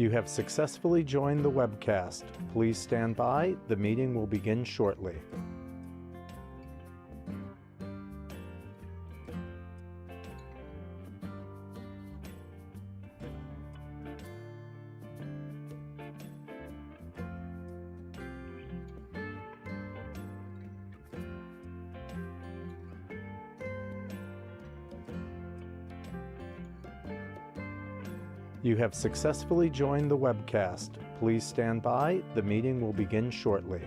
You have successfully joined the webcast. Please stand by. The meeting will begin shortly. You have successfully joined the webcast. Please stand by. The meeting will begin shortly.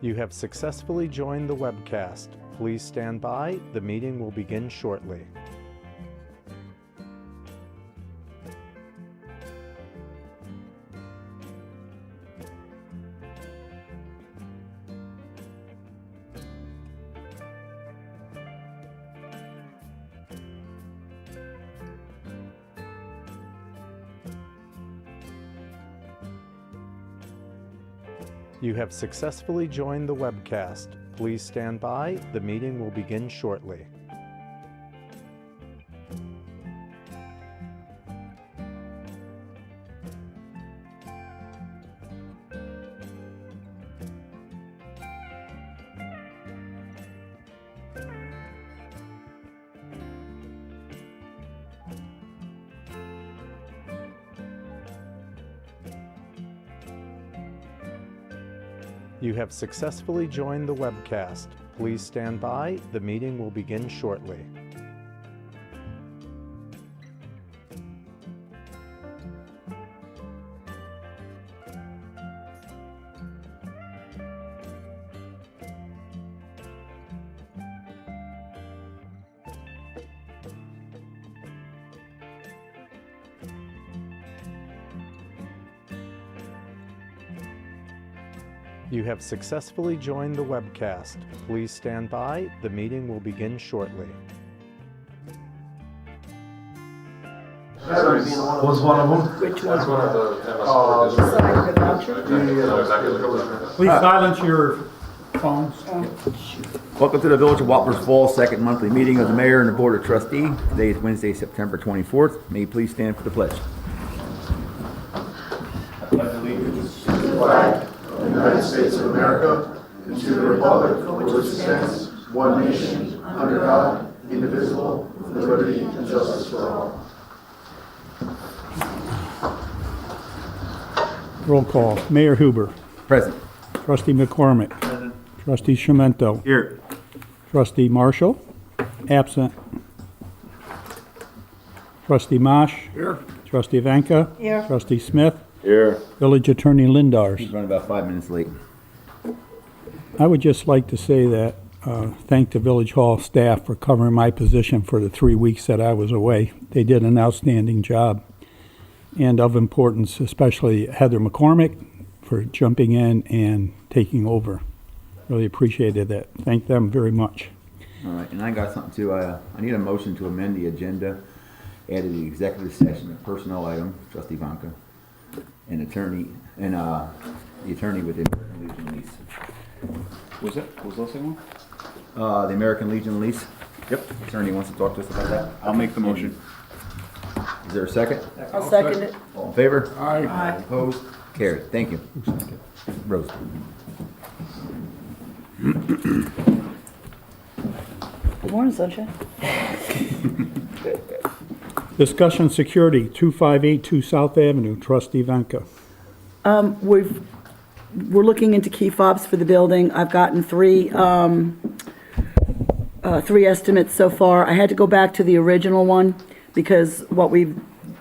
You have successfully joined the webcast. Please stand by. The meeting will begin shortly. You have successfully joined the webcast. Please stand by. The meeting will begin shortly. You have successfully joined the webcast. Please stand by. The meeting will begin shortly. You have successfully joined the webcast. Please stand by. The meeting will begin shortly. Was one of them? Which That's one? one of the MS4 districts. Sign the voucher? No, exactly. Please silence your phones. Welcome to the Village of Watlers Falls second monthly meeting of the Mayor and the Board of Trustees. Today is Wednesday, September 24th. May you please stand for the pledge. Flag of the United States of America and to the republic for which it stands, one nation, under God, indivisible, with liberty and justice for all. Roll call. Mayor Huber. Present. Trustee McCormick. Trustee Chimento. Here. Trustee Marshall. Absent. Trustee Mosh. Here. Trustee Vanka. Here. Trustee Smith. Here. Village Attorney Lindars. He's running about 5 minutes late. I would just like to say that, thank the Village Hall staff for covering my position for the 3 weeks that I was away. They did an outstanding job. And of importance, especially Heather McCormick for jumping in and taking over. Really appreciated that. Thank them very much. All right, and I got something too. I need a motion to amend the agenda, add to the executive session a personnel item, Trustee Vanka, and attorney, and the attorney with the American Legion lease. Was that second one? The American Legion lease. Yep. Attorney wants to talk to us about that. I'll make the motion. Is there a second? I'll second it. All in favor? Aye. Opposed? Carried. Thank you. Rose. Good morning, Sunshine. Discussion security, 2582 South Avenue, Trustee Vanka. We're looking into key fobs for the building. I've gotten three estimates so far. I had to go back to the original one because what we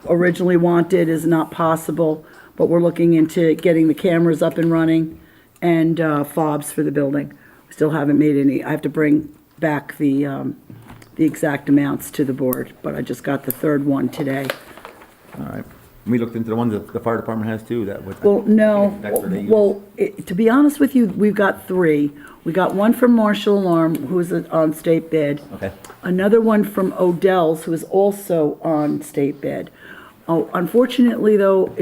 originally wanted is not possible, but we're looking into getting the cameras up and running and fobs for the building. We still haven't made any. I have to bring back the exact amounts to the board, but I just got the third one today. All right. We looked into the ones that the fire department has too, that would. Well, no, That's where they use. well, to be honest with you, we've got three. We got one from Marshall Alarm, who's on state bid. Okay. Another one from Odell's, who is also on state bid. Oh, unfortunately, though,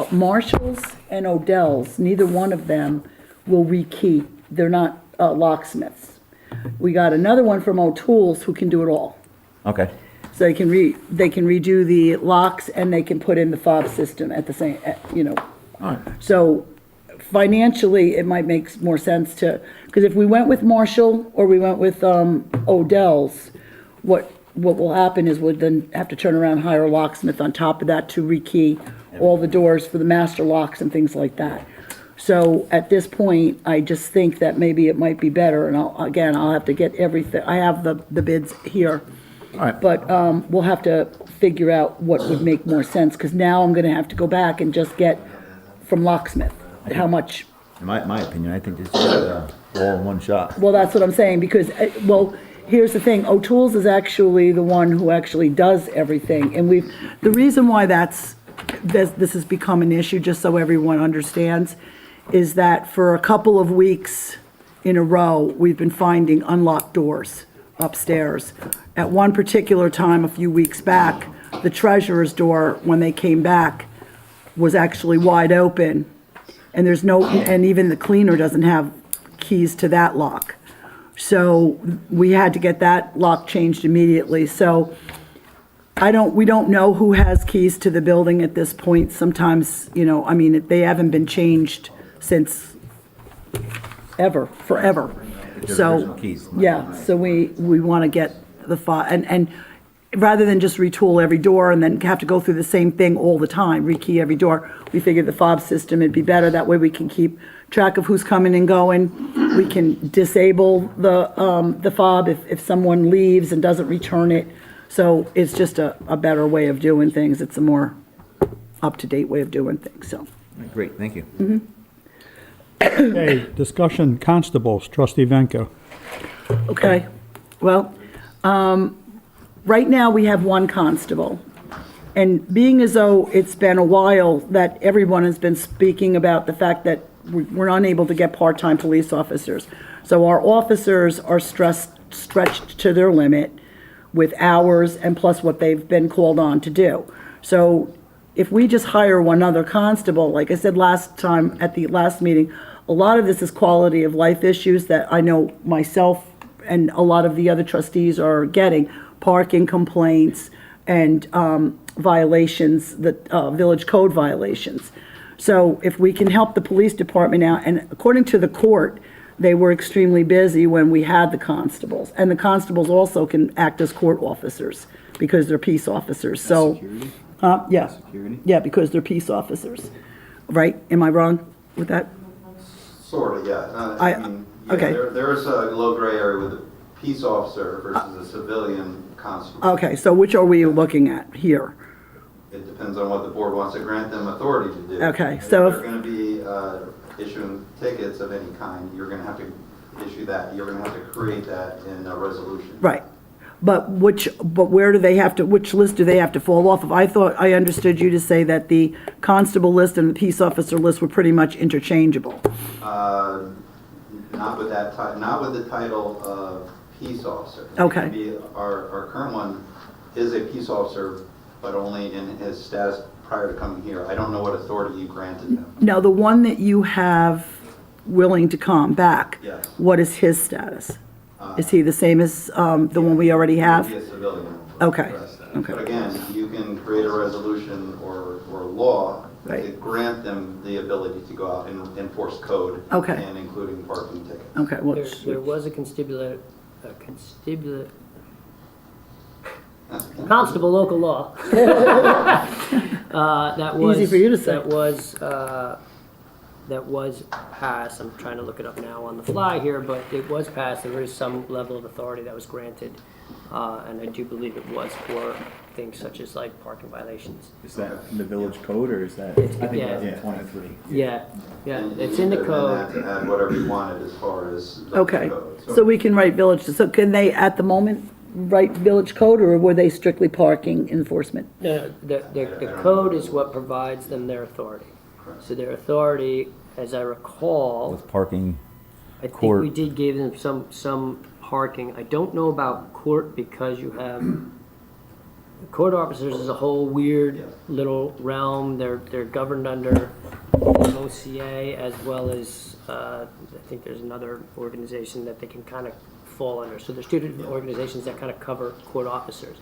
Marshall's and Odell's, neither one of them will rekey. They're not locksmiths. We got another one from O'Toole's who can do it all. Okay. So they can redo the locks and they can put in the fob system at the same, All right. So financially, it might make more sense to, because if we went with Marshall or we went with Odell's, what will happen is we'd then have to turn around and hire a locksmith on top of that to rekey all the doors for the master locks and things like that. So at this point, I just think that maybe it might be better, and I'll have to get everything, I have the bids here. All right. But we'll have to figure out what would make more sense, because now I'm gonna have to go back and just get from locksmith, how much. In my opinion, I think this is all in one shot. Well, that's what I'm saying, because, here's the thing, O'Toole's is actually the one who actually does everything, and the reason why this has become an issue, just so everyone understands, is that for a couple of weeks in a row, we've been finding unlocked doors upstairs. At one particular time, a few weeks back, the treasurer's door, when they came back, was actually wide open, and and even the cleaner doesn't have keys to that lock. So we had to get that lock changed immediately. So we don't know who has keys to the building at this point. Sometimes, they haven't been changed since forever. They're original keys. Yeah, so we want to get the and rather than just retool every door and then have to go through the same thing all the time, rekey every door, we figured the fob system would be better. That way we can keep track of who's coming and going. We can disable the fob if someone leaves and doesn't return it. So it's just a better way of doing things. It's a more up-to-date way of doing things, so. Great, thank you. Okay, discussion constables, trustee Venka. Okay, well, right now we have one constable. And being as though it's been a while that everyone has been speaking about the fact that we're unable to get part-time police officers. So our officers are stretched to their limit with hours and plus what they've been called on to do. So if we just hire one other constable, like I said last time at the last meeting, a lot of this is quality of life issues that I know myself and a lot of the other trustees are getting, parking complaints and violations, the village code violations. So if we can help the police department out, and according to the court, they were extremely busy when we had the constables. And the constables also can act as court officers because they're peace officers, so. Security? Yeah. Security? Yeah, because they're peace officers, right? Am I wrong with that? Sort of, yeah. Okay. There is a low gray area with a peace officer versus a civilian constable. Okay, so which are we looking at here? It depends on what the board wants to grant them authority to do. Okay, If so they're going to be issuing tickets of any kind, you're going to have to issue that. You're going to have to create that in a resolution. Right. But where do they have to, which list do they have to fall off of? I thought, I understood you to say that the constable list and the peace officer list were pretty much interchangeable. Not with that, not with the title of peace officer. Okay. Our current one is a peace officer, but only in his status prior to coming here. I don't know what authority you granted him. Now, the one that you have willing to come back. Yes. What is his status? Is he the same as the one we already have? He is a civilian. Okay, okay. But again, you can create a resolution or law Right. to grant them the ability to go out and enforce code. Okay. And including parking tickets. Okay, well, There was a constable local law. That was. Easy for you to say. That was passed, I'm trying to look it up now on the fly here, but it was passed, there is some level of authority that was granted, and I do believe it was for things such as like parking violations. Is that in the village code or is that? It's- I think yeah. that's in 23. Yeah, And it's you in the could amend that code. to add whatever you wanted as far as. the okay. code. So we can write village, so can they, at the moment, write village code, or were they strictly parking enforcement? No, the code is what provides them their authority. So their authority, as I recall, With parking, I think court. we did give them some parking. I don't know about court because you have, court officers is a whole weird little realm. They're governed under OCA as well as, I think there's another organization that they can kind of fall under. So there's two different organizations that kind of cover court officers.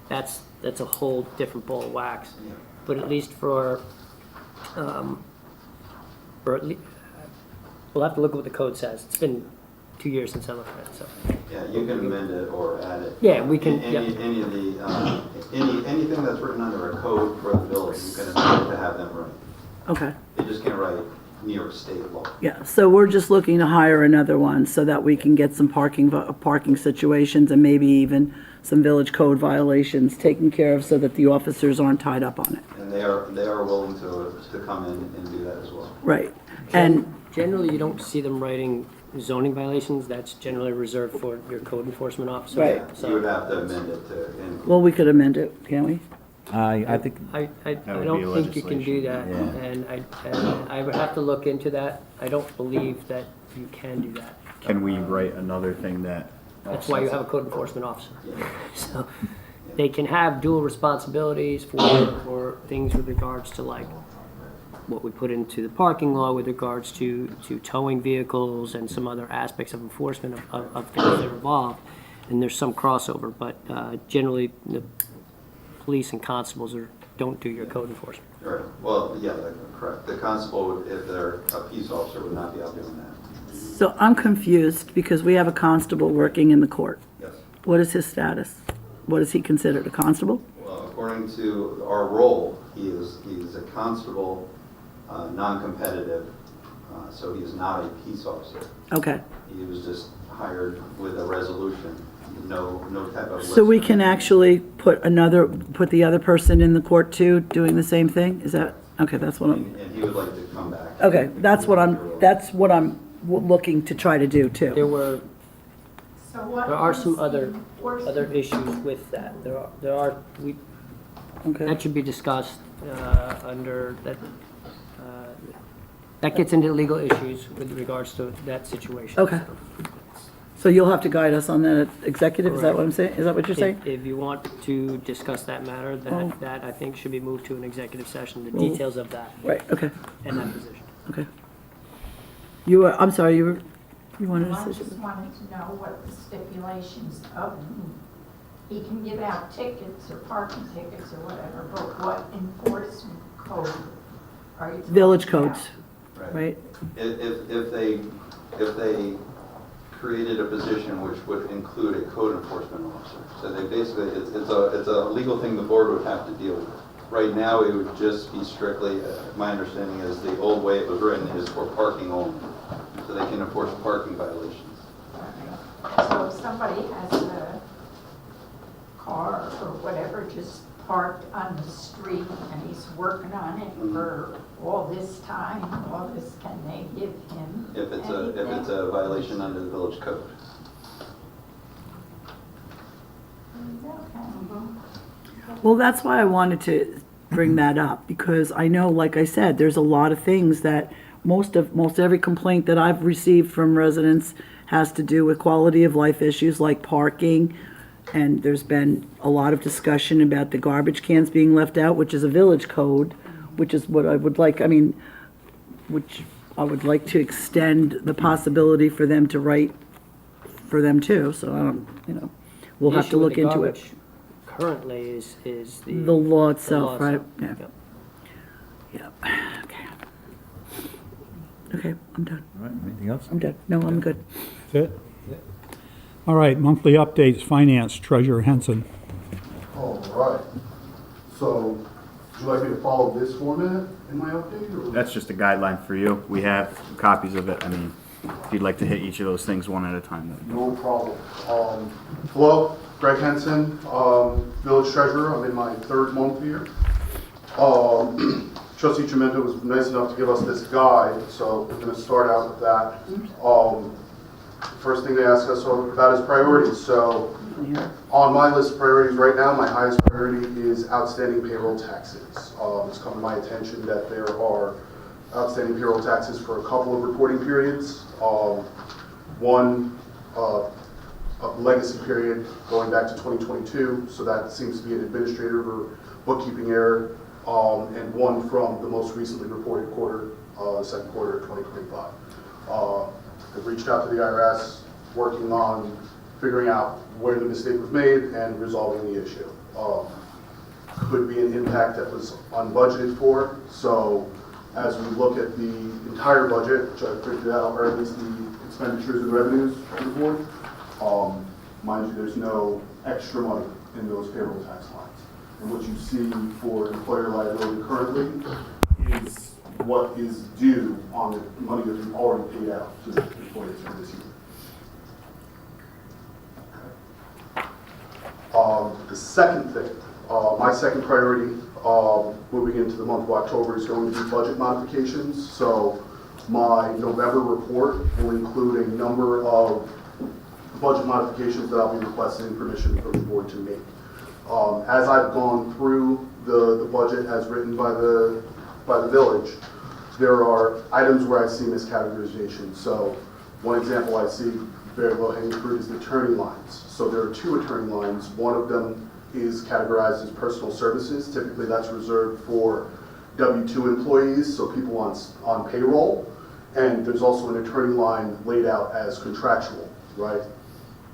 That's a whole different ball of wax. But at least for at least, we'll have to look at what the code says. It's been 2 years since I looked at it, so. Yeah, you can amend it or add it. Yeah, we can, Any of the, anything that's written under a code for the village, you can amend it to have them write. Okay, You just can't write New York State law. yeah, so we're just looking to hire another one so that we can get some parking situations and maybe even some village code violations taken care of so that the officers aren't tied up on it. And they are willing to come in and do that as well. Right, and, generally you don't see them writing zoning violations. That's generally reserved for your code enforcement officer. Right. You would have to amend it to include. well, we could amend it, can't we? I think, I would don't be think you can do that, legislation. and I would have to look into that. I don't believe that you can do that. Can we write another thing that? That's why you have a code enforcement officer. So they can have dual responsibilities for things with regards to like what we put into the parking law with regards to towing vehicles and some other aspects of enforcement of things that are involved. And there's some crossover, but generally the police and constables don't do your code enforcement. Right, well, yeah, correct. The constable, if they're a peace officer, would not be out doing that. So I'm confused because we have a constable working in the court. Yes. What is his status? What is he considered, a constable? Well, according to our role, he's a constable, non-competitive, so he is not a peace officer. Okay, He was just hired with a resolution, no type of. so we list. can actually put the other person in the court too, doing the same thing? Is that, okay, that's what I'm, And he would like to come back. okay, that's what I'm looking to try to do There too. were So what there are is some the other enforcement? issues with that. There are Okay, that should be discussed under that. That gets into legal issues with regards to that situation. okay. So you'll have to guide us on that executive, is that what I'm saying? Is that what you're saying? If you want to discuss that matter, Oh. that I think should be moved to an executive session, the Well- details of that Right, okay, and that position. okay. I'm sorry, you wanted I to say? just wanted to know what the stipulations of, he can give out tickets or parking tickets or whatever, but what enforcement code are you talking Village about? codes, right? If they created a position which would include a code enforcement officer, so they basically, it's a legal thing the board would have to deal with. Right now, it would just be strictly, my understanding is the old way it was written is for parking only, so they can enforce parking violations. So if somebody has a car or whatever just parked on the street and he's working on it for all this time, can they give him If it's anything? a violation under the village code. Okay. Well, that's why I wanted to bring that up, because I know, like I said, there's a lot of things that most every complaint that I've received from residents has to do with quality of life issues like parking, and there's been a lot of discussion about the garbage cans being left out, which is a village code, which is what I would like, which I would like to extend the possibility for them to write for them too, so I don't, we'll The have issue to with look the into it. garbage Currently is The law itself, law right? itself. Yeah. Yep. Yeah, okay, I'm done. all right, anything else? I'm done. No, I'm good. That's it? All right, monthly updates, finance, Treasurer Henson. All right. So, would you like me to follow this format in my update, or? That's just a guideline for you. We have copies of it. I mean, if you'd like to hit each of those things one at a time. No problem. Hello, Greg Henson, Village Treasurer. I'm in my third month here. Trustee Tremendo was nice enough to give us this guide, so we're going to start out with that. first thing they ask us about is priorities. So on my list of priorities right now, my highest priority is outstanding payroll taxes. It's come to my attention that there are outstanding payroll taxes for a couple of reporting periods. One, a legacy period going back to 2022, so that seems to be an administrative or bookkeeping error, and one from the most recently reported quarter, second quarter of 2025. I've reached out to the IRS, working on figuring out where the mistake was made and resolving the issue. Could be an impact that was unbudgeted for, so as we look at the entire budget, which I've printed out, or at least the expenditures and revenues report, mind you, there's no extra money in those payroll tax lines. And what you see for employer liability currently is what is due on the money that we've already paid out to the employees for this year. The second thing, my second priority, moving into the month of October, is going to be budget modifications. So my November report will include a number of budget modifications that I'll be requesting permission from the board to make. As I've gone through the budget as written by the village, there are items where I see miscategorization. So one example I see very low hanging fruit is the attorney lines. So there are two attorney lines. One of them is categorized as personal services. Typically that's reserved for W-2 employees, so people on payroll. And there's also an attorney line laid out as contractual, right?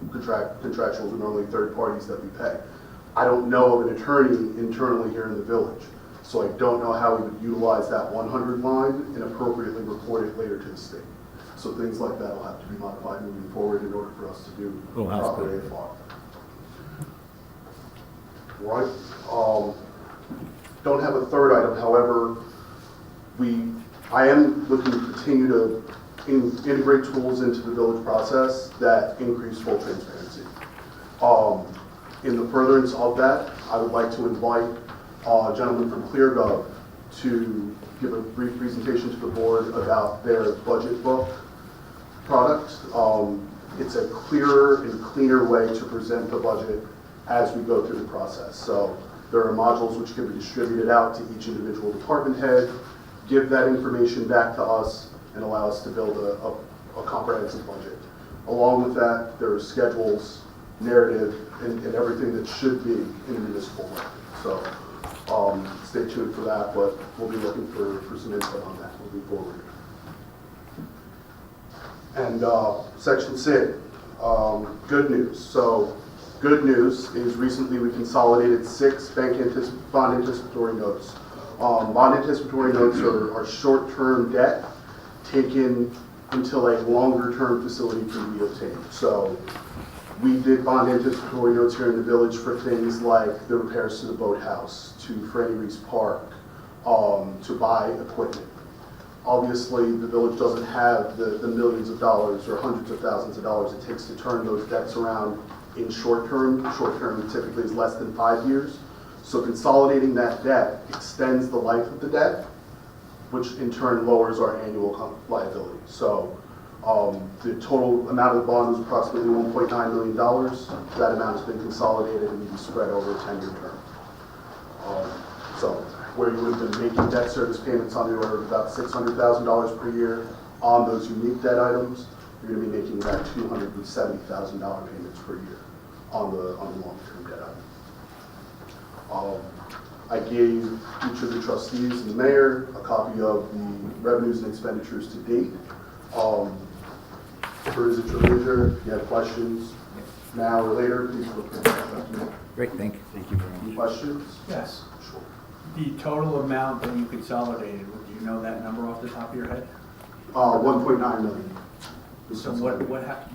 Contractuals are normally third parties that we pay. I don't know of an attorney internally here in the village, so I don't know how we would utilize that 100 line and appropriately report it later to the state. So things like that will have to be modified moving forward in order for us to do proper AFR. Right. Don't have a third item, however, I am looking to continue to integrate tools into the village process that increase full transparency. In the furtherance of that, I would like to invite a gentleman from ClearGov to give a brief presentation to the board about their budget book product. It's a clearer and cleaner way to present the budget as we go through the process. So there are modules which can be distributed out to each individual department head, give that information back to us, and allow us to build a comprehensive budget. Along with that, there are schedules, narrative, and everything that should be in a municipal record. So stay tuned for that, but we'll be looking for some input on that moving forward. And section C, good news. So good news is recently we consolidated 6 bond anticipatory notes. Bond anticipatory notes are short-term debt taken until a longer-term facility can be obtained. So we did bond anticipatory notes here in the village for things like the repairs to the boathouse, to Franny Reese Park, to buy equipment. Obviously, the village doesn't have the millions of dollars or hundreds of thousands of dollars it takes to turn those debts around in short term. Short term typically is less than 5 years. So consolidating that debt extends the life of the debt, which in turn lowers our annual liability. So the total amount of the bond was approximately $1.9 million. That amount has been consolidated and will be spread over a 10-year term. So where you would have been making debt service payments on the order of about $600,000 per year on those unique debt items, you're going to be making about $270,000 payments per year on the long-term debt item. I gave each of the trustees and the mayor a copy of the revenues and expenditures to date. For his leisure, if you have questions now or later, please feel free to contact me. Great, thank you. Thank you very much. Any questions? Yes. Sure. The total amount that you consolidated, do you know that number off the top of your head? 1.9 million. So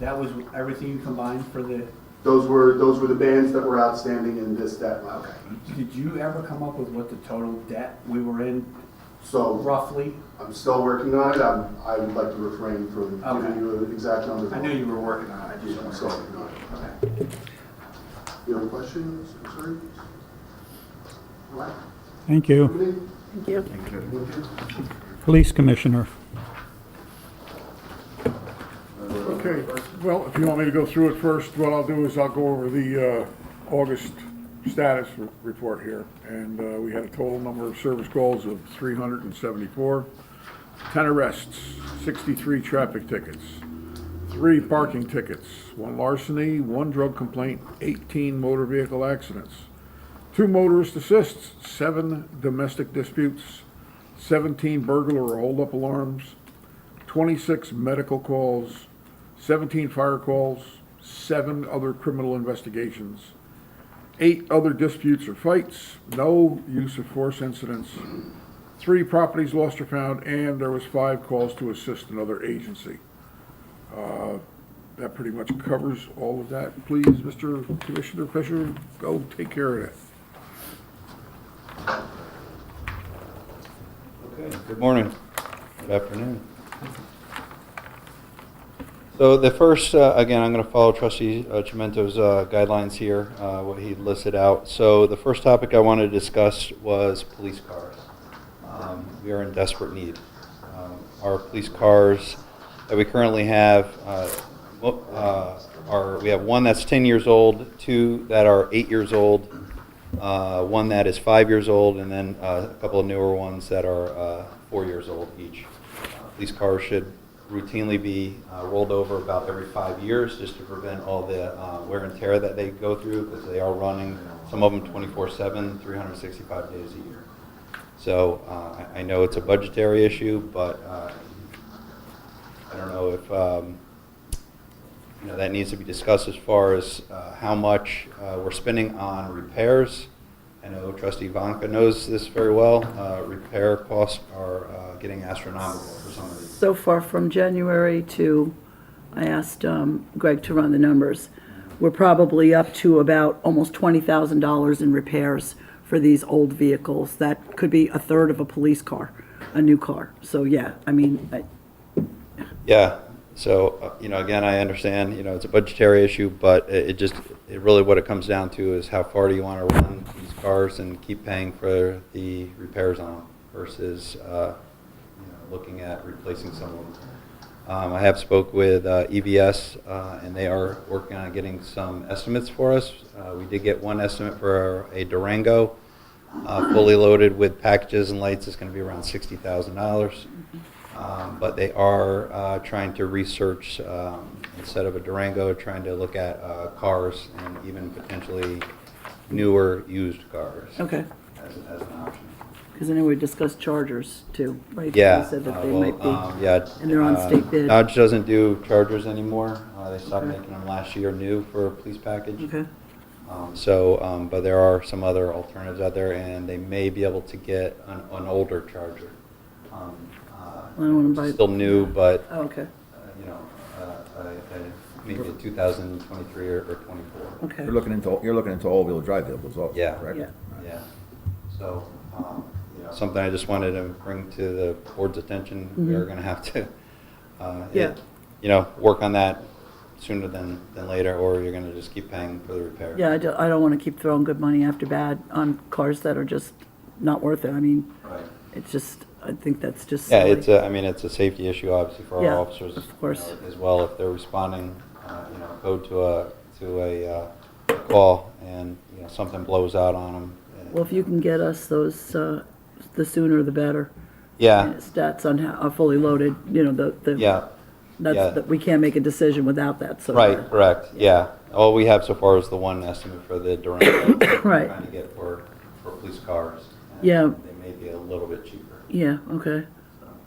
that was everything you combined for the, Those were the bands that were outstanding in this debt round. did you ever come up with what the total debt we were in So roughly? I'm still working on it. I would like to refrain from Okay. giving you an exact number. I knew you were working on it, I just Yeah, I'm wanted still to. working on it. Okay. You have any questions, concerns? All right. Thank you. Thank you. Police Commissioner. Okay, well, if you want me to go through it first, what I'll do is I'll go over the August status report here. And we had a total number of service calls of 374, 10 arrests, 63 traffic tickets, 3 parking tickets, 1 larceny, 1 drug complaint, 18 motor vehicle accidents, 2 motorist assists, 7 domestic disputes, 17 burglar or hold-up alarms, 26 medical calls, 17 fire calls, 7 other criminal investigations, 8 other disputes or fights, no use of force incidents, 3 properties lost or found, and there was 5 calls to assist another agency. That pretty much covers all of that. Please, Mr. Commissioner Fisher, go take care of that. Okay, good morning, good afternoon. So the first, again, I'm going to follow Trustee Chimento's guidelines here, what he listed out. So the first topic I wanted to discuss was police cars. We are in desperate need. Our police cars that we currently have we have 1 that's 10 years old, 2 that are 8 years old, 1 that is 5 years old, and then a couple of newer ones that are 4 years old each. Police cars should routinely be rolled over about every 5 years just to prevent all the wear and tear that they go through, because they are running, some of them 24/7, 365 days a year. So I know it's a budgetary issue, but I don't know if that needs to be discussed as far as how much we're spending on repairs. I know Trustee Ivanka knows this very well. Repair costs are getting astronomical for some of these. So far from January to, I asked Greg to run the numbers, we're probably up to about almost $20,000 in repairs for these old vehicles. That could be a third of a police car, a new car. So yeah, I mean, Yeah. So, again, I understand, it's a budgetary issue, but it really what it comes down to is how far do you want to run these cars and keep paying for the repairs on them versus, looking at replacing some of them. I have spoke with EVS, and they are working on getting some estimates for us. We did get one estimate for a Durango, fully loaded with packages and lights. It's going to be around $60,000. But they are trying to research, instead of a Durango, trying to look at cars and even potentially newer used cars. okay. As an option. Because I know we discussed Chargers too, right? Yeah. You said that they might be, yeah. and they're on state bid. Dodge doesn't do Chargers anymore. They stopped Okay. making them last year new for a police package. Okay, But there are some other alternatives out there, and they may be able to get an older Charger. I don't want to buy. Still new, but Oh, okay, maybe a 2023 or 24. okay. You're looking into all-wheel drive vehicles also, Yeah. correct? Yeah. Yeah. So, something I just wanted to bring to the board's attention. We're going to have to, Yeah. work on that sooner than later, or you're going to just keep paying for the repair. Yeah, I don't want to keep throwing good money after bad on cars that are just not worth it. I mean, Right. it's just, I think that's just Yeah, silly. it's a safety issue, obviously, for our Yeah, officers. of course. As well, if they're responding, code to a call and, something blows out on them. Well, if you can get us those, the sooner the better. Yeah, Stats on how fully loaded, yeah, yeah. that we can't make a decision without that, so. Right, correct, yeah. All we have so far is the one estimate for the Durango. Right. Trying to get for police cars. And Yeah. They may be a little bit cheaper. Yeah, okay.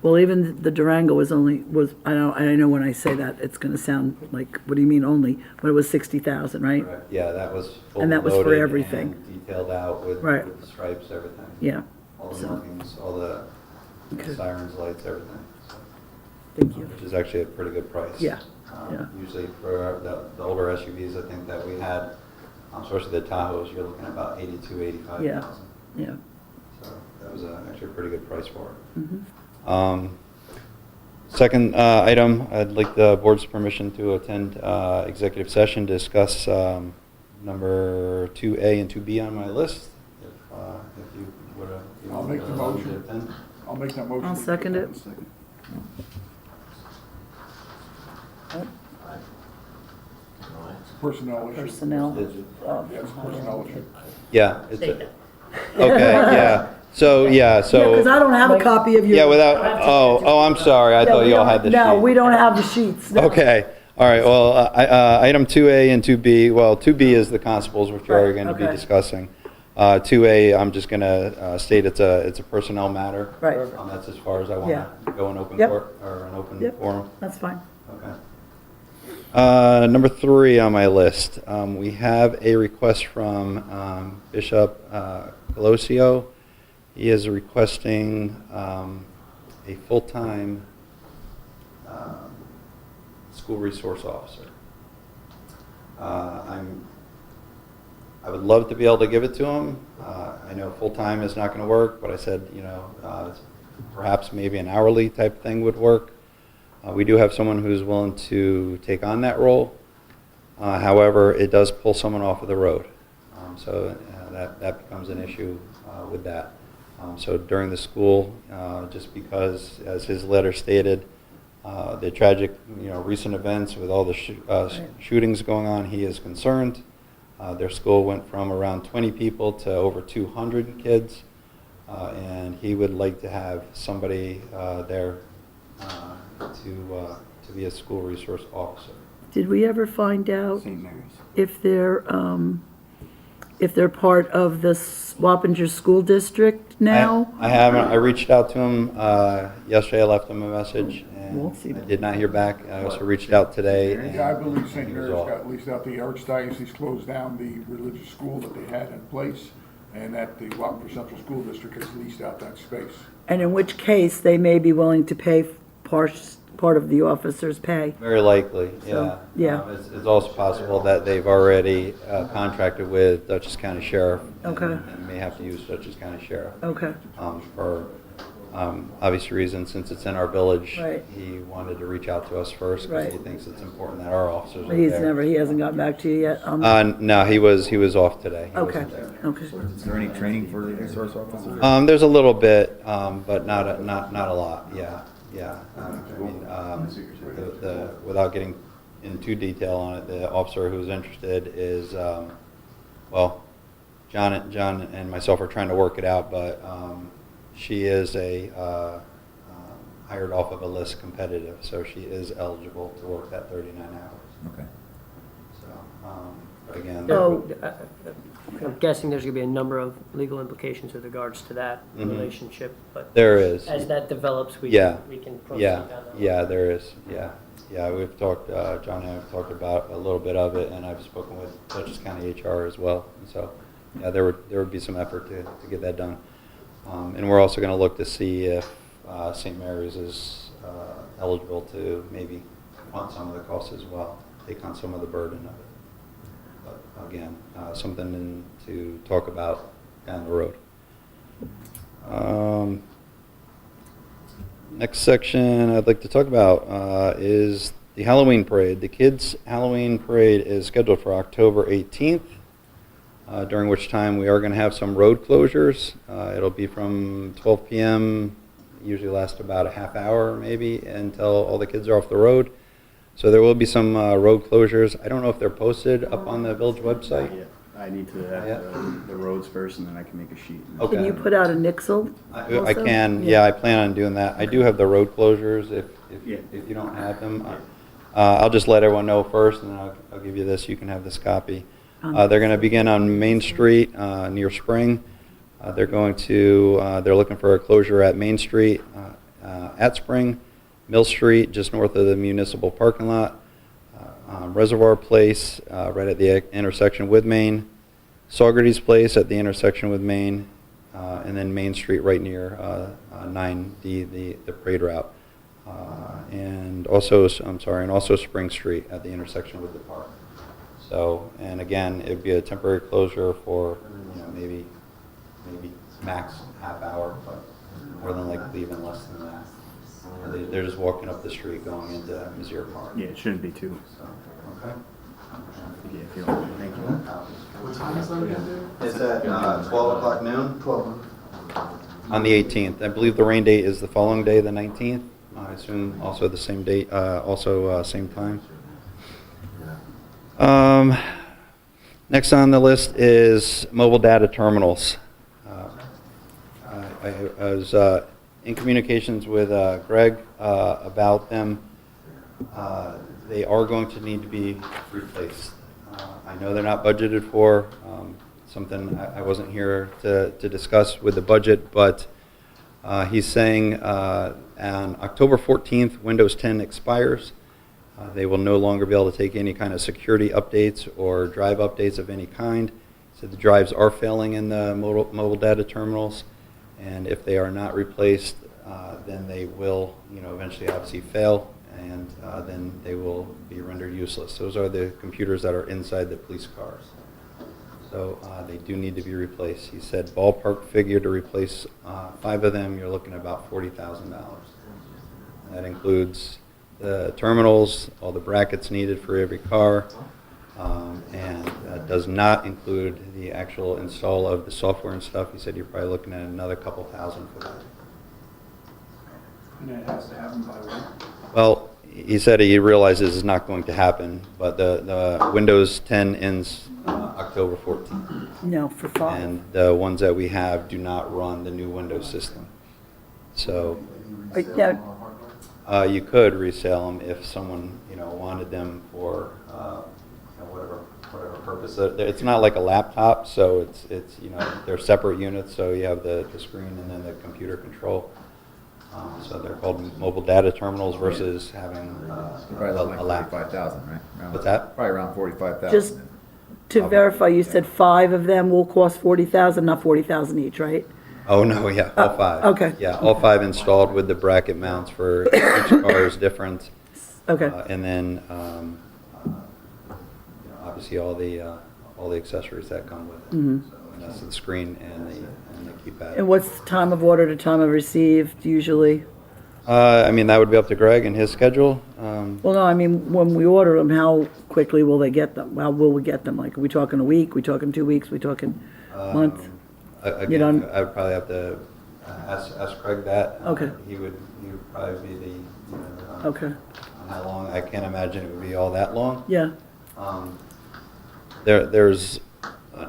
Well, even the Durango was, I know when I say that, it's gonna sound like, what do you mean only? But it was 60,000, right? Correct. Yeah, that was fully And that was for loaded everything. and detailed out with Right. with the stripes, everything. Yeah, All the so- markings, all the Okay. sirens, lights, everything. So, thank you. which is actually a pretty good price. Yeah, yeah. Usually for the older SUVs, I think that we had, especially the Tahoes, you're looking at about 82, 85,000. Yeah. So that was actually a pretty good price for it. Mhm. Second item, I'd like the board's permission to attend executive session, discuss number 2A and 2B on my list. If you would I'll make the motion. I'll make that motion. I'll second it. Personnel issue. personnel. Yeah, it's a personnel issue. Yeah. It's okay, yeah. So, Yeah, because I don't have a copy of your. yeah, without, oh, I'm sorry. I Yeah, thought we you all don't- had the sheet. No, we don't have the sheets. no. Okay, all right, well, item 2A and 2B, well, 2B is the constables, which we're Right, going to be okay. discussing. 2A, I'm just going to state it's a personnel matter. Right. That's as far as I want Yeah. to go in open Yep. court, or an open Yep. forum. That's fine. Okay. Number 3 on my list, we have a request from Bishop Colosio. He is requesting a full-time school resource officer. I would love to be able to give it to him. I know full-time is not going to work, but I said, perhaps maybe an hourly type thing would work. We do have someone who's willing to take on that role. However, it does pull someone off of the road. So that becomes an issue with that. So during the school, just because, as his letter stated, the tragic, recent events with all the shootings going on, he is concerned. Their school went from around 20 people to over 200 kids, and he would like to have somebody there to be a school resource officer. Did we ever find out St. Mary's. if they're part of the Wappinger School District now? I haven't. I reached out to him yesterday. I left him a message, We'll and see. I did not hear back. I also reached out today. and Yeah, I believe St. he was Mary's off. got leased out, the Archdiocese closed down the religious school that they had in place, and that the Wappinger Central School District has leased out that space. And in which case, they may be willing to pay part of the officer's pay. Very likely, So, yeah. yeah. It's also possible that they've already contracted with Dutchess County Sheriff. Okay. And may have to use Dutchess County Sheriff. Okay. For obvious reasons, since it's in our village. Right. He wanted to reach out to us first because he Right. thinks it's important that our officers are But there. he hasn't gotten back to you yet? No, he was off today. He Okay, wasn't there. okay. Is there any training for resource officers? There's a little bit, but not a lot. Yeah. Without getting in too detail on it, the officer who's interested is, John and myself are trying to work it out, but she is hired off of a list competitive, so she is eligible to work that 39 hours. Okay. So, but again. Oh. I'm guessing there's going to be a number of legal implications with regards to that Mhm. relationship, but There is. as that develops, we Yeah. can proceed Yeah, down that road. yeah, there is, yeah, we've talked, John and I have talked about a little bit of it, and I've spoken with Dutchess County HR as well, and so, yeah, there would be some effort to get that done. And we're also gonna look to see if, St. Mary's is, eligible to maybe fund some of the costs as well, take on some of the burden of it. But again, something to talk about down the road. Next section I'd like to talk about is the Halloween parade. The kids' Halloween parade is scheduled for October 18th, during which time we are going to have some road closures. It'll be from 12 p.m., usually last about a half hour maybe, until all the kids are off the road. So there will be some road closures. I don't know if they're posted up on the village website. Yeah, I need to have the roads first, and then I can make a sheet. Okay. Can you put out a nixel? I also? can, yeah, I plan on doing that. I do have the road closures if you don't have them. I'll just let everyone know first, and then I'll give you this. You can have this copy. They're going to begin on Main Street near Spring. They're looking for a closure at Main Street at Spring, Mill Street, just north of the municipal parking lot, Reservoir Place, right at the intersection with Main, Saugerties Place at the intersection with Main, and then Main Street right near 9D, the parade route. And also Spring Street at the intersection with the park. So, and again, it'd be a temporary closure for, maybe max half hour, but more than likely even less than that. They're just walking up the street going into Mizzier Park. Yeah, it shouldn't be too. So, okay. Yeah, if you don't, thank you. What time is that again, Dave? It's at 12 o'clock noon. 12. On the 18th. I believe the rain date is the following day, the 19th. I assume also the same date, same time. Next on the list is mobile data terminals. I was in communications with Greg about them. They are going to need to be replaced. I know they're not budgeted for, something I wasn't here to discuss with the budget, but he's saying on October 14th, Windows 10 expires. They will no longer be able to take any kind of security updates or drive updates of any kind. So the drives are failing in the mobile data terminals, and if they are not replaced, then they will, eventually obviously fail, and then they will be rendered useless. Those are the computers that are inside the police cars. So they do need to be replaced. He said ballpark figure to replace 5 of them, you're looking at about $40,000. That includes the terminals, all the brackets needed for every car, and does not include the actual install of the software and stuff. He said you're probably looking at another couple thousand for that. And it has to happen by when? Well, he said he realizes it's not going to happen, but the Windows 10 ends October 14th. No, for 5. And the ones that we have do not run the new Windows system. So Now, you could resell them if someone, wanted them for whatever purpose. It's not like a laptop, so it's they're separate units. So you have the screen and then the computer control. So they're called mobile data terminals versus having Probably a like laptop. 45,000, right? What's that? Probably around 45,000. just to verify, you said 5 of them will cost 40,000, not 40,000 each, right? Oh, no, yeah, all 5. okay. Yeah, all 5 installed with the bracket mounts for each car is different. Okay. And then, obviously all the accessories that come with it. Mhm. So, and that's the screen and the keypad. And what's time of order to time of received usually? That would be up to Greg and his schedule. Well, no, I mean, when we order them, how quickly will they get them? How will we get them? Like, are we talking a week? We talking 2 weeks? We talking a month? Again, don't- I would probably have to ask Craig that. Okay. He would probably be the, Okay. on how long. I can't imagine it would be all that long. Yeah. There's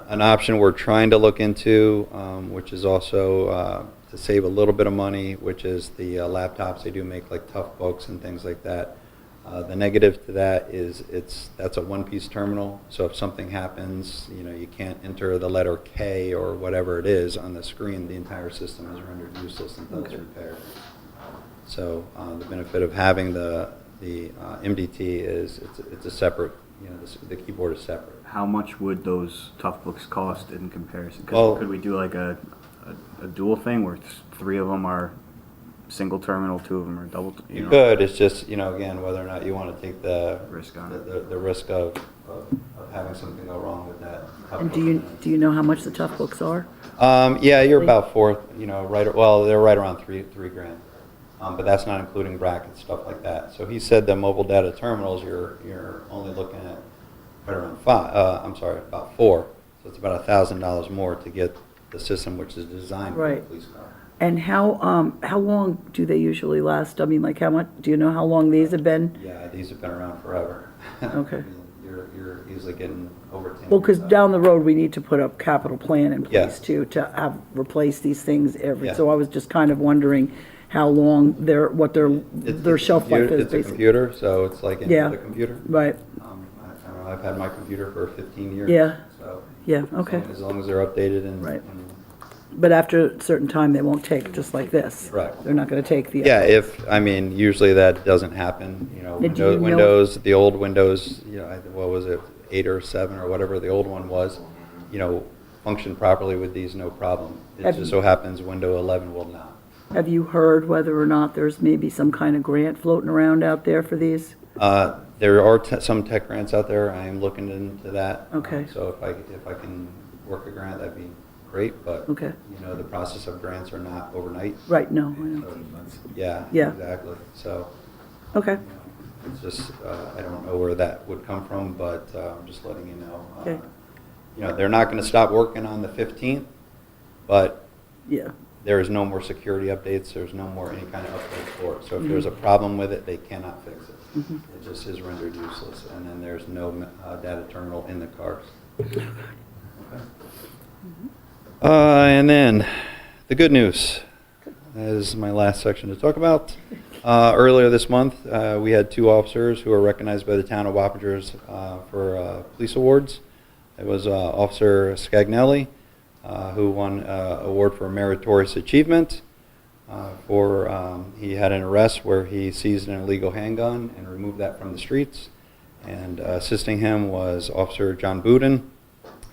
an option we're trying to look into, which is also to save a little bit of money, which is the laptops. They do make like tough books and things like that. The negative to that is that's a one-piece terminal, so if something happens, you can't enter the letter K or whatever it is on the screen, the entire system is rendered useless until it's repaired. So the benefit of having the MDT is it's a separate, the keyboard is separate. How much would those tough books cost in comparison? Well- Could we do like a dual thing where 3 of them are single terminal, 2 of them are double? You could, it's just, again, whether or not you want to take the Risk on the risk of having something go wrong with that. And do you know how much the tough books are? Yeah, you're about 4, they're right around $3 grand. But that's not including brackets, stuff like that. So he said the mobile data terminals, you're only looking at right around about 4. So it's about $1,000 more to get the system, which is designed for a Right. police car. And how long do they usually last? I mean, like how much, do you know how long these have been? Yeah, these have been around forever. Okay. You're easily getting over 10 Well, because years out. down the road, we need to put a capital plan in Yeah. place too, to replace these things every, Yeah. so I was just kind of wondering how long what their It's shelf life is It's a basically. computer, so it's like any Yeah. other computer. Right, I don't know, I've had my computer for 15 years. Yeah. So yeah, okay. as long as they're updated and. Right. and- But after a certain time, they won't take, just like this. Correct. They're not gonna take the. Yeah, usually that doesn't happen, Did you know- Windows, the old Windows, what was it, 8 or 7 or whatever the old one was, function properly with these, no problem. It Have just you- so happens Windows 11 will not. Have you heard whether or not there's maybe some kind of grant floating around out there for these? There are some tech grants out there, I am looking into that. Okay. So if I can work a grant, that'd be great, but, Okay. the process of grants are not overnight. Right, no, I know. So, Yeah, Yeah. exactly. So, Okay, it's just, I don't know where that would come from, but I'm just letting you know. Okay. They're not going to stop working on the 15th, but yeah, there is no more security updates, there's no more any kind of updates for it. So if there's a problem with it, they cannot fix it. It just is rendered useless, and then there's no data terminal in the cars. Okay. And then, the good news. That is my last section to talk about. Earlier this month, we had 2 officers who were recognized by the town of Wappingers for police awards. It was Officer Scagnelli, who won an award for meritorious achievement. He had an arrest where he seized an illegal handgun and removed that from the streets. And assisting him was Officer John Budin,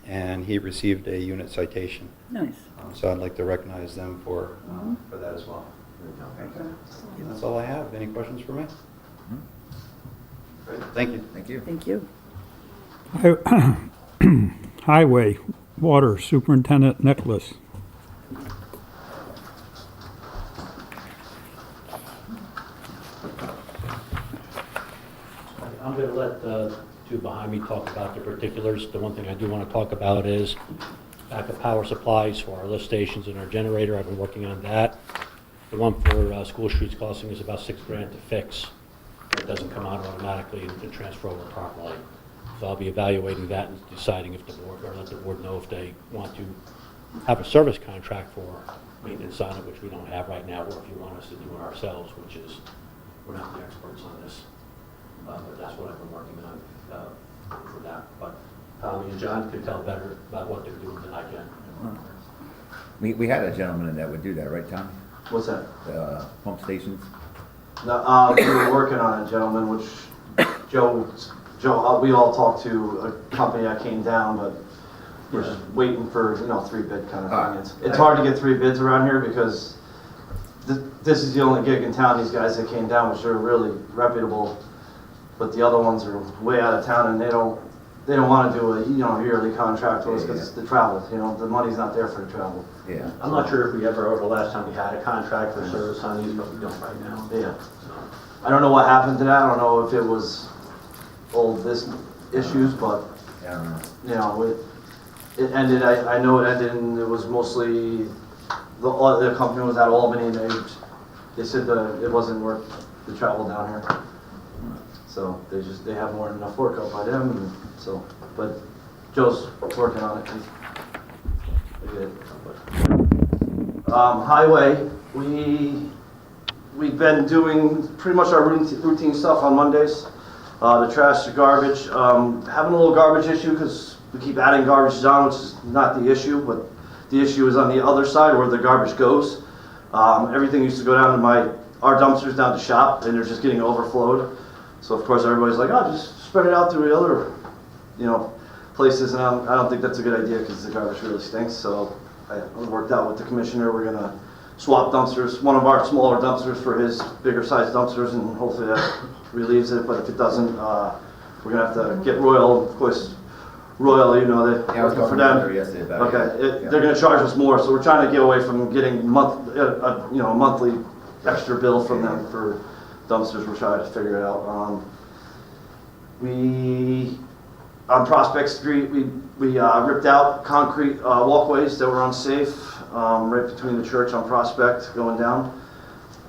and he received a unit citation. Nice. So I'd like to recognize them for that as well. That's all I have. Any questions for me? Great. Thank you. Thank you. Thank you. Highway, Water Superintendent Nicholas. I'm going to let the 2 behind me talk about the particulars. The one thing I do want to talk about is backup power supplies for our lift stations and our generator. I've been working on that. The one for School Streets Crossing is about $6,000 to fix. It doesn't come out automatically and to transfer over properly. So I'll be evaluating that and deciding if the board, or let the board know if they want to have a service contract for maintenance on it, which we don't have right now, or if you want us to do it ourselves, which is, we're not the experts on this. But that's what I've been working on for that. But Tommy and John can tell better about what they're doing than I can. We had a gentleman that would do that, right, Tom? What's that? Pump stations. No, we were working on it, gentlemen, which Joe, we all talked to a company that came down, but we're just waiting for, 3 bid kind of thing. It's hard to get 3 bids around here because this is the only gig in town, these guys that came down, which are really reputable, but the other ones are way out of town and they don't want to do a yearly contract with us because it's the travel. The money's not there for the travel. Yeah. I'm not sure if we ever, or the last time we had a contract for service on these, but we don't right now. Yeah. I don't know what happened to that. I don't know if it was old business issues, but it ended. I know it ended, and it was mostly the company was out of Albany, and they said that it wasn't worth the travel down here. So they have more than enough work out by them, and so. But Joe's working on it. Highway, we've been doing pretty much our routine stuff on Mondays. The trash, the garbage. Having a little garbage issue because we keep adding garbage on, which is not the issue, but the issue is on the other side where the garbage goes. Everything used to go down to our dumpsters down to shop, and they're just getting overflowed. So of course everybody's like, oh, just spread it out to the other, places, and I don't think that's a good idea because the garbage really stinks. So I worked out with the commissioner. We're gonna swap dumpsters, one of our smaller dumpsters for his bigger size dumpsters, and hopefully that relieves it. But if it doesn't, we're gonna have to get Royal. Of course, Royal, they I was for them. yesterday about Okay, they're gonna charge us more, so we're trying to get away from getting a monthly extra bill from them for dumpsters. We're trying to figure it out. On Prospect Street, we ripped out concrete walkways that were unsafe right between the church on Prospect going down.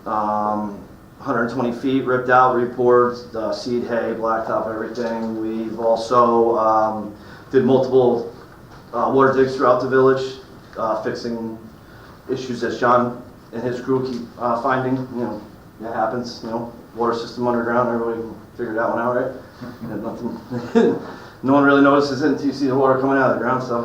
120 feet ripped out, re-poured, seed hay, blacktop, everything. We've also did multiple water digs throughout the village, fixing issues that John and his crew keep finding. It happens. Water system underground. Everybody figured that one out, right? And nothing. No one really notices it until you see the water coming out of the ground. So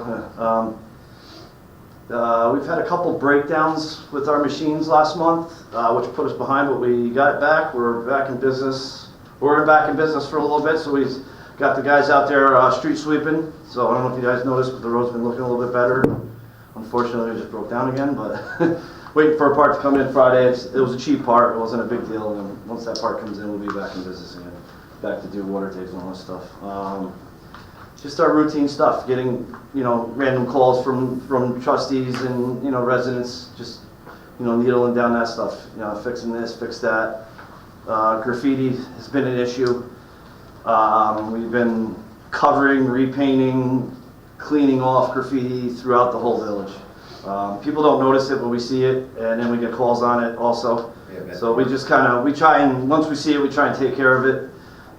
we've had a couple breakdowns with our machines last month, which put us behind, but we got it back. We're back in business. We're back in business for a little bit, so we've got the guys out there street sweeping. So I don't know if you guys noticed, but the road's been looking a little bit better. Unfortunately, it just broke down again, but waiting for a part to come in Friday. It was a cheap part. It wasn't a big deal. And once that part comes in, we'll be back in business again. Back to do water takes and all that stuff. Just our routine stuff, getting, random calls from trustees and, residents, just, needling down that stuff, fixing this, fix that. Graffiti has been an issue. We've been covering, repainting, cleaning off graffiti throughout the whole village. People don't notice it, but we see it, and then we get calls on it also. Yeah, So we just we try and, once we see it, we try and take care of it.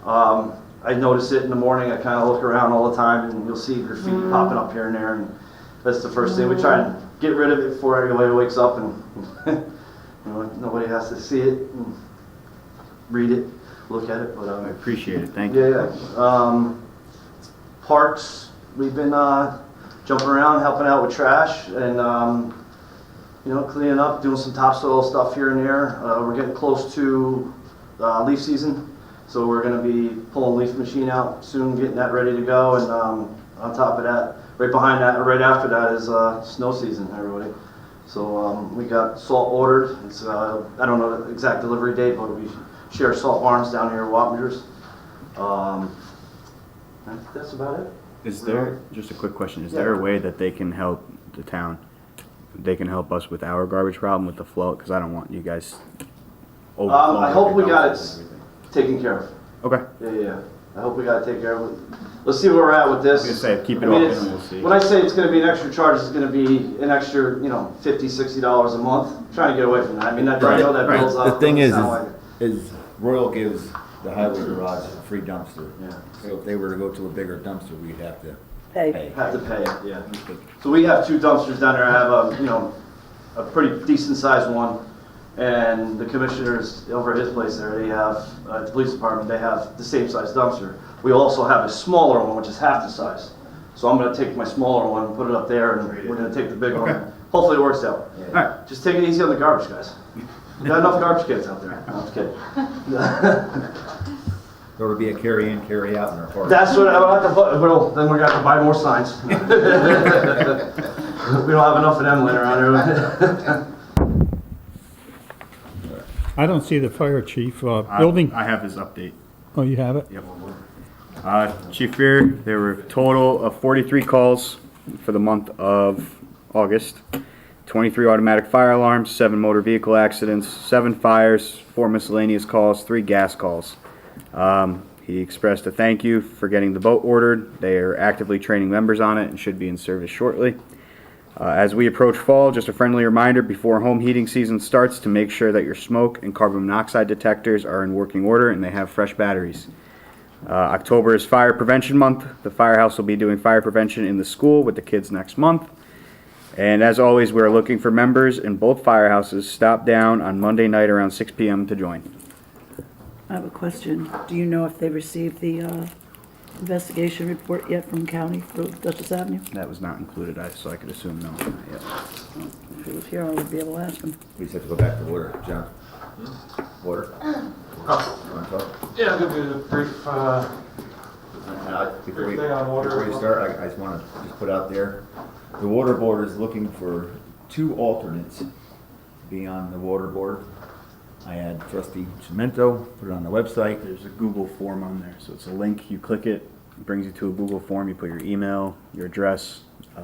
I notice it in the morning, I kind of look around all the time, and you'll see graffiti popping up here and there, and that's the first thing. We try and get rid of it before everybody wakes up, and nobody has to see it, and read it, look at it. But I appreciate it, thank you. Yeah. Parks, we've been jumping around, helping out with trash, and cleaning up, doing some topsoil stuff here and there. We're getting close to leaf season, so we're going to be pulling leaf machine out soon, getting that ready to go. And on top of that, right behind that, or right after that, is snow season, everybody. So we got salt ordered. It's I don't know the exact delivery date, but we share salt barns down here at Wappingers. That's about it. Is there, just a quick question, is there a way that they can help the town? They can help us with our garbage problem with the float, because I don't want you guys overflowing. I hope we got it and everything. taken care of. Okay. Yeah. I hope we got to take care of it. Let's see where we're at with this. I was gonna say, keep it I mean, open and we'll see. When I say it's going to be an extra charge, it's going to be an extra, $50, $60 a month. I'm trying to get away from that. I mean, I know that builds up. The thing Doesn't sound like it. is Royal gives the highway garage a free dumpster. Yeah. So if they were to go to a bigger dumpster, we'd have to Hey, Have to pay it, yeah. So we have 2 dumpsters down there. I have a pretty decent sized one, and the commissioners over at his place there, they have the police department. They have the same size dumpster. We also have a smaller one, which is half the size. So I'm going to take my smaller one and put it up there, and we're going to take the big one. Hopefully it works out. All right. Just take it easy on the garbage, guys. We got enough garbage cans out there. No, I'm just kidding. There would be a carry in, carry out in our park. That's what I have to put. Then we're going to have to buy more signs. We don't have enough of them laying around here. I don't see the fire chief, building, I have his update. oh, you have it? Yep. Chief Fear, there were a total of 43 calls for the month of August. 23 automatic fire alarms, 7 motor vehicle accidents, 7 fires, 4 miscellaneous calls, 3 gas calls. He expressed a thank you for getting the boat ordered. They are actively training members on it and should be in service shortly. As we approach fall, just a friendly reminder before home heating season starts to make sure that your smoke and carbon monoxide detectors are in working order and they have fresh batteries. October is Fire Prevention Month. The firehouse will be doing fire prevention in the school with the kids next month. And as always, we're looking for members in both firehouses. Stop down on Monday night around 6 p.m. to join. I have a question. Do you know if they received the investigation report yet from county for Dutchess Avenue? That was not included, so I could assume no. Not yet. If he was here, I would be able to ask him. We just have to go back to water. John? Water? Yeah, I'll give you a brief, Before we thing on water. before you start, I just want to just put out there, the water board is looking for 2 alternates to be on the water board. I had trustee Cemento put it on the website. There's a Google form on there, so it's a link. You click it, it brings you to a Google form. You put your email, your address.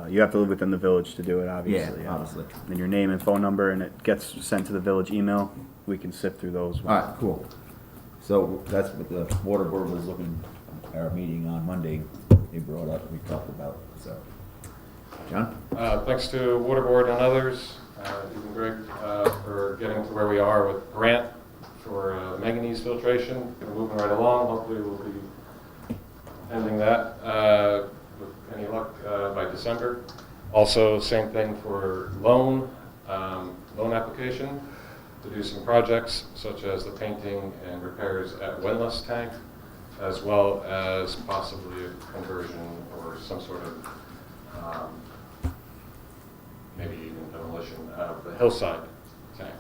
You have to live within the village to do it, obviously. Yeah, obviously. And your name and phone number, and it gets sent to the village email. We can sift through those. All right, cool. So that's what the water board was looking, our meeting on Monday, they brought up, we talked about, so. John? Thanks to Water Board and others, even Greg, for getting to where we are with grant for manganese filtration. We're moving right along. Hopefully we'll be ending that with any luck by December. Also, same thing for loan application to do some projects such as the painting and repairs at Windlass Tank, as well as possibly a conversion or some sort of maybe even demolition of the hillside tank.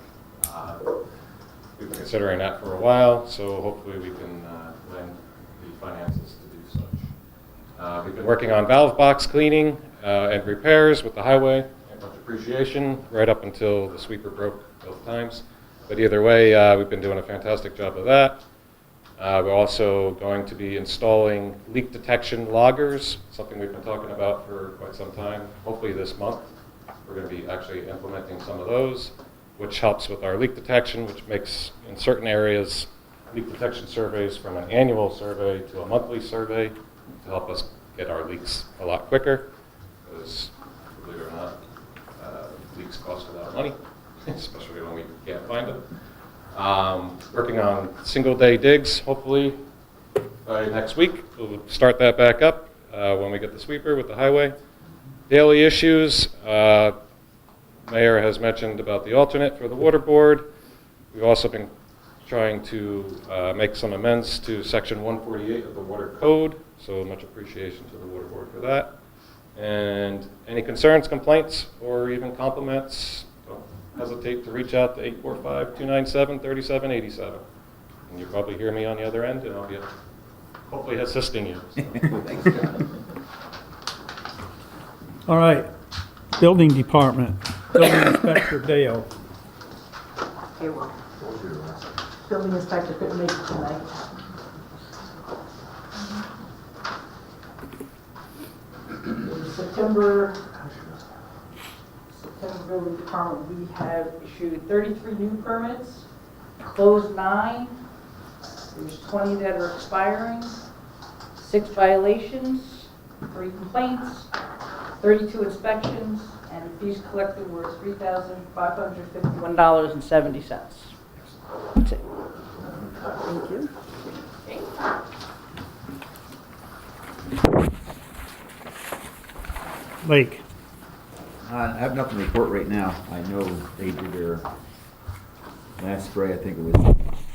We've been considering that for a while, so hopefully we can lend the finances to do such. We've been working on valve box cleaning and repairs with the highway and depreciation right up until the sweeper broke both times. But either way, we've been doing a fantastic job of that. We're also going to be installing leak detection loggers, something we've been talking about for quite some time. Hopefully this month, we're going to be actually implementing some of those, which helps with our leak detection, which makes, in certain areas, leak detection surveys from an annual survey to a monthly survey to help us get our leaks a lot quicker. Because, believe it or not, money, especially when we can't find them. Working on single-day digs, hopefully by next week. We'll start that back up when we get the sweeper with the highway. Daily issues, Mayor has mentioned about the alternate for the water board. We've also been trying to make some amends to section 148 of the water code, so much appreciation to the water board for that. And any concerns, complaints, or even compliments, don't hesitate to reach out to 845-297-3787. And you'll probably hear me on the other end, and I'll be hopefully assisting you. Thanks, John. All right, Building Department, Building Inspector Dale. Okay, well, building inspector couldn't make it tonight. September building department, we have issued 33 new permits, closed 9. There's 20 that are expiring, 6 violations, 3 complaints, 32 inspections, and fees collected were $3,551.70. That's it. Thank you. Lake. I have nothing to report right now. I know they did their last spray, I think it was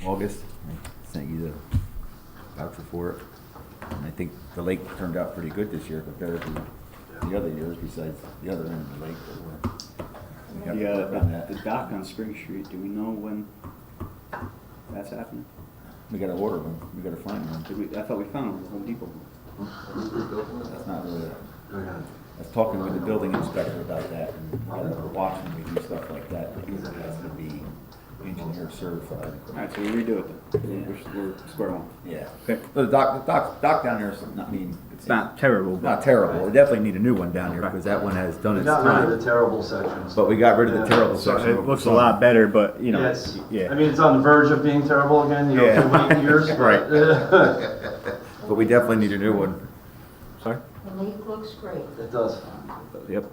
August. I sent you the voucher for it. And I think the lake turned out pretty good this year compared to the other years, besides the other end of the lake. The dock on Spring Street, do we know when that's happening? We gotta order them. We gotta find them. I thought we found them at Home Depot. That's not really. I was talking with the building inspector about that, and we gotta watch when we do stuff like that. It usually has to be engineer certified. All right, so we redo it then. We're square one. Yeah. Okay. But the dock down there is not, I mean, It's not terrible. not terrible. We definitely need a new one down here because that one has done its Got rid of time. the terrible sections. But we got rid of the terrible So section. it looks a lot better, but you know, Yes. yeah. I mean, it's on the verge of being terrible again, you know, Yeah. for late years. Right. It But we definitely need a new one. Sorry? The lake looks great. does. Yep. It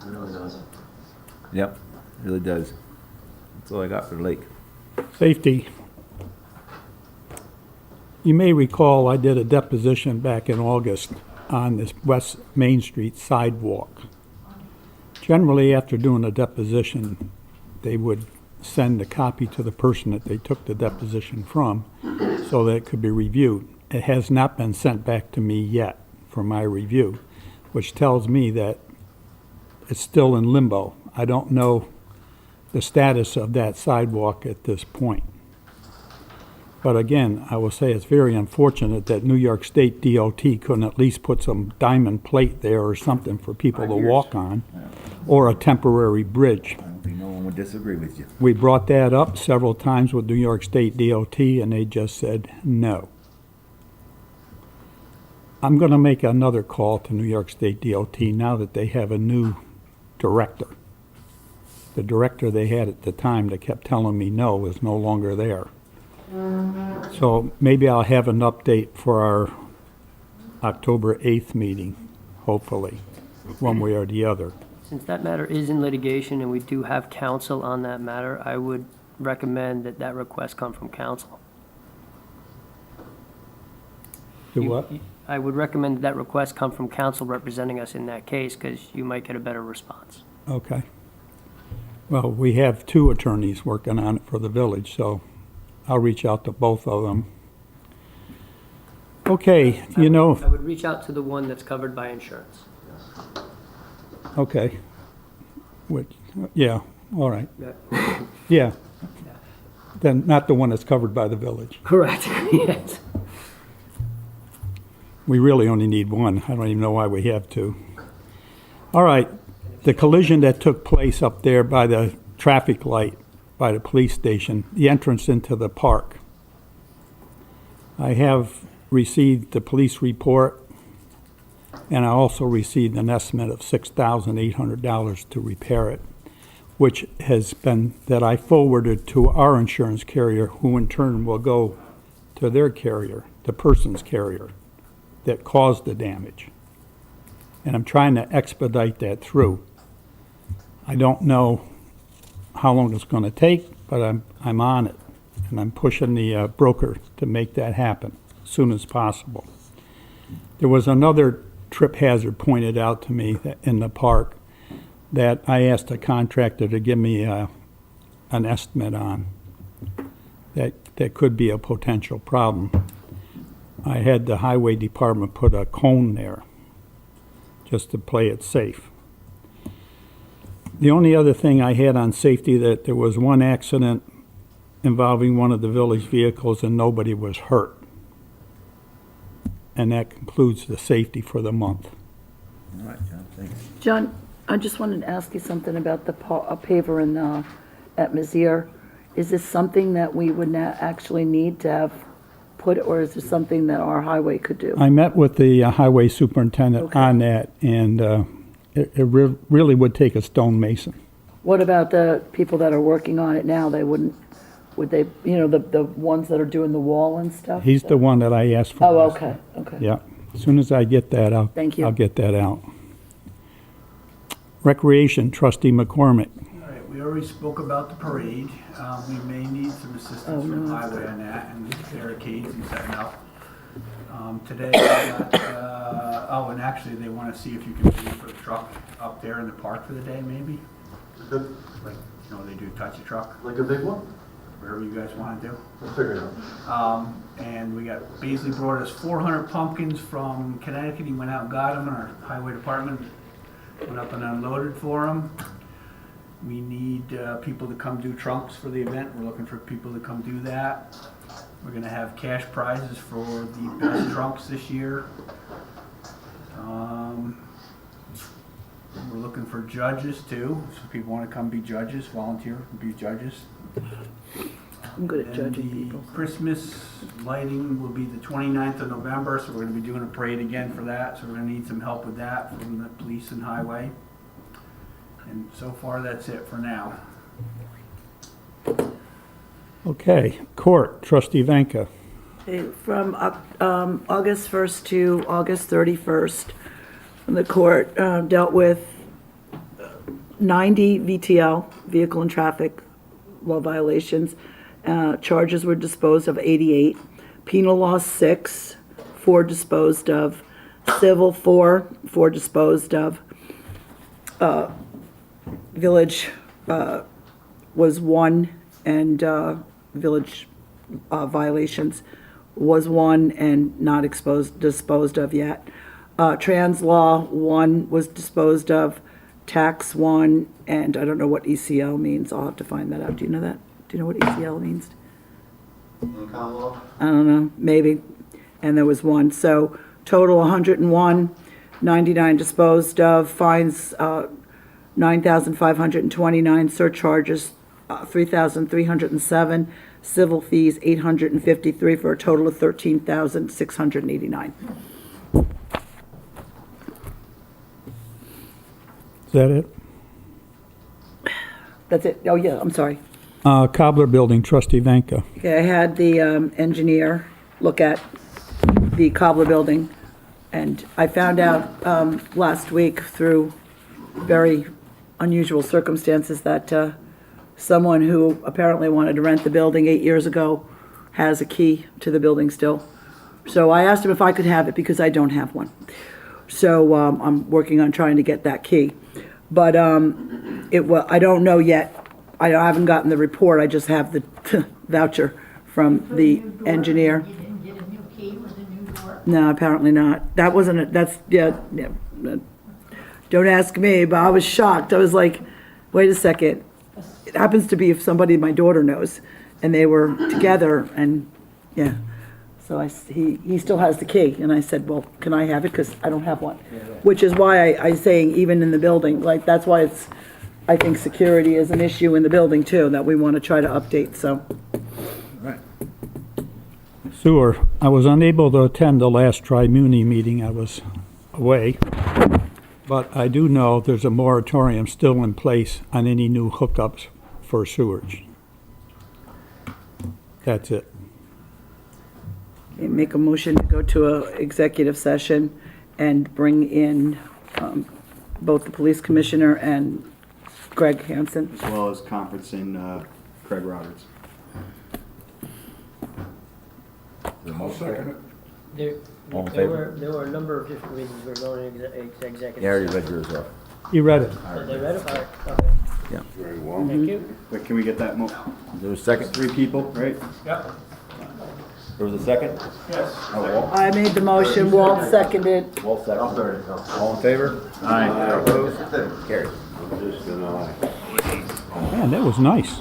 really does. Yep, really does. That's all I got for the lake. Safety. You may recall I did a deposition back in August on this West Main Street sidewalk. Generally, after doing a deposition, they would send a copy to the person that they took the deposition from so that it could be reviewed. It has not been sent back to me yet for my review, which tells me that it's still in limbo. I don't know the status of that sidewalk at this point. But again, I will say it's very unfortunate that New York State DOT couldn't at least put some diamond plate there or something for people to walk on, or a temporary bridge. I don't think no one would disagree with you. We brought that up several times with New York State DOT, and they just said no. I'm going to make another call to New York State DOT now that they have a new director. The director they had at the time that kept telling me no is no longer there. So maybe I'll have an update for our October 8th meeting, hopefully, one way or the other. Since that matter is in litigation and we do have counsel on that matter, I would recommend that that request come from counsel. Do what? I would recommend that request come from counsel representing us in that case, because you might get a better response. Okay. Well, we have 2 attorneys working on it for the village, so I'll reach out to both of them. Okay, you know, I would reach out to the one that's covered by insurance. okay. Which, yeah, all right. Yeah. Yeah. Then not the one that's covered by the village. Correct, yes. We really only need one. I don't even know why we have 2. All right, the collision that took place up there by the traffic light, by the police station, the entrance into the park. I have received the police report, and I also received an estimate of $6,800 to repair it, which has been, that I forwarded to our insurance carrier, who in turn will go to their carrier, the person's carrier that caused the damage. And I'm trying to expedite that through. I don't know how long it's gonna take, but I'm on it. And I'm pushing the broker to make that happen as soon as possible. There was another trip hazard pointed out to me that in the park that I asked a contractor to give me an estimate on. That could be a potential problem. I had the highway department put a cone there just to play it safe. The only other thing I had on safety, that there was one accident involving one of the village vehicles and nobody was hurt. And that concludes the safety for the month. All right, John, thanks. John, I just wanted to ask you something about the paver in, at Mizzier. Is this something that we would actually need to have put, or is this something that our highway could do? I met with the highway superintendent on that, and it really would take a stonemason. What about the people that are working on it now? Would they, the ones that are doing the wall and stuff? He's the one that I asked for. Oh, okay. Yeah, as soon as I get that, Thank you. I'll get that out. Recreation, trustee McCormick. All right, we already spoke about the parade. We may need some assistance from highway on that and barricades and setting up. Today, I got, and actually they want to see if you can pay for the truck up there in the park for the day, maybe? Good. Like, they do touch a truck, Like a big one? whatever you guys want to do. We'll figure it out. And we got, Baisley brought us 400 pumpkins from Connecticut. He went out and got them, and our highway department went up and unloaded for them. We need people to come do trunks for the event. We're looking for people to come do that. We're gonna have cash prizes for the best trunks this year. We're looking for judges too, so people wanna come be judges, volunteer, be judges. I'm good at And judging the people. Christmas lighting will be the 29th of November, so we're gonna be doing a parade again for that, so we're gonna need some help with that from the police and highway. And so far, that's it for now. Okay, court, trustee Vanka. Okay, from August 1st to August 31st, the court dealt with 90 VTL, vehicle and traffic law violations. Charges were disposed of 88. Penal law 6, 4 disposed of. Civil 4 disposed of. Village was 1, and village violations was 1 and not disposed of yet. Trans law 1 was disposed of. Tax 1, and I don't know what ECL means. I'll have to find that out. Do you know that? Do you know what ECL means? Income law? I don't know, maybe. And there was 1. So total 101, 99 disposed of, fines 9,529, surcharges 3,307, civil fees 853, for a total of 13,689. Is that it? That's it. Oh, yeah, I'm sorry. Cobbler Building, trustee Vanka. Okay, I had the engineer look at the Cobbler Building, and I found out last week through very unusual circumstances that someone who apparently wanted to rent the building 8 years ago has a key to the building still. So I asked him if I could have it because I don't have one. So I'm working on trying to get that key. But I don't know yet. I haven't gotten the report. I just have the voucher from the engineer. You didn't get a new key with a new door? No, apparently not. That wasn't it. That's, yeah. Don't ask me, but I was shocked. I was like, wait a second. It happens to be if somebody my daughter knows, and they were together, and yeah. So he still has the key, and I said, well, can I have it? Because I don't have one. Which is why I'm saying even in the building, like, that's why I think security is an issue in the building too, that we want to try to update, so. Right. Sewer, I was unable to attend the last Tri-Muni meeting. I was away. But I do know there's a moratorium still in place on any new hookups for sewage. That's it. Okay, make a motion to go to a executive session and bring in both the police commissioner and Greg Hansen. as well as conferencing Craig Roberts. I'll second it. There, All in there favor? were a number of different reasons we're going into executive. Yeah, I already session. read yours off. You read it. So they read it, all right, okay. Yeah. Very well. Thank you. Wait, can we get that Is there a second? 3 people, right? Yep. There was a second? Yes. Oh, Walt? I made the motion, Walt seconded. Walt second. All in favor? Aye. Opposed? Carried. Man, that was nice.